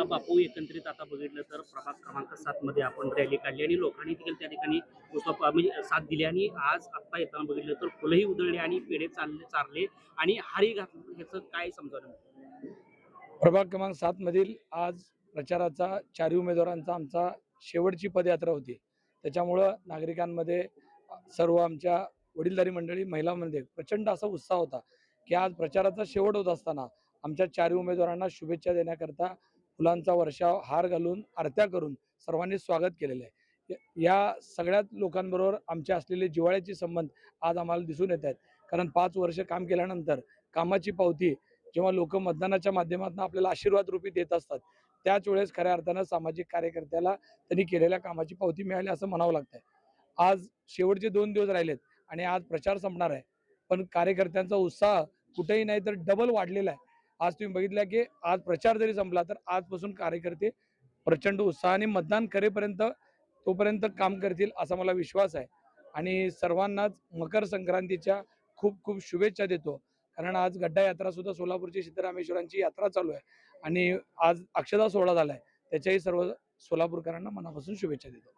बापू, एकंदरीत आता बघितलं तर प्रभाग क्रमांक 7 मध्ये आपण रॅली काढली आणि लोकांनी देखील त्या ठिकाणी म्हणजे साथ दिली आणि आज आत्ता येताना बघितलं तर फुलंही उधळली आणि पेढे चारले आणि हारी घातलं. ह्याचं काय समजावं? प्रभाग क्रमांक 7 मधील आज प्रचाराचा चारही उमेदवारांचा आमचा शेवटची पदयात्रा होती. त्याच्यामुळं नागरिकांमध्ये सर्व आमच्या वडीलधारी मंडळी, महिलांमध्ये प्रचंड असा उत्साह होता, की आज प्रचाराचा शेवट होत असताना आमच्या चारही उमेदवारांना शुभेच्छा देण्याकरता फुलांचा वर्षाव, हार घालून, आरत्या करून सर्वांनी स्वागत केलेलं आहे. या सगळ्याच लोकांबरोबर आमचे असलेले जिव्हाळ्याचे संबंध आज आम्हाला दिसून येत आहेत. कारण 5 वर्ष काम केल्यानंतर कामाची पावती जेव्हा लोक मतदानाच्या माध्यमातून आपल्याला आशीर्वाद रूपी देत असतात, त्याच वेळेस खऱ्या अर्थानं सामाजिक कार्यकर्त्याला त्यांनी केलेल्या कामाची पावती मिळाली असं म्हणावं लागतंय. आज शेवटचे 2 दिवस राहिलेत आणि आज प्रचार संपणार आहे. पण कार्यकर्त्यांचा उत्साह कुठेही नाही तर डबल वाढलेला आहे. आज तुम्ही बघितलं की आज प्रचार जरी संपला तर आजपासून कार्यकर्ते प्रचंड उत्साहाने मतदान करेपर्यंत तोपर्यंत काम करतील असा मला विश्वास आहे. आणि सर्वांनाच मकर संक्रांतीच्या खूप खूप शुभेच्छा देतो. कारण आज गड्डा यात्रा सुद्धा सोलापूरची सिद्धरामेश्वरांची यात्रा चालू आहे आणि आज अक्षता सोहळा झालाय. त्याच्याही सर्व सोलापूरकरांना मनापासून शुभेच्छा देतो.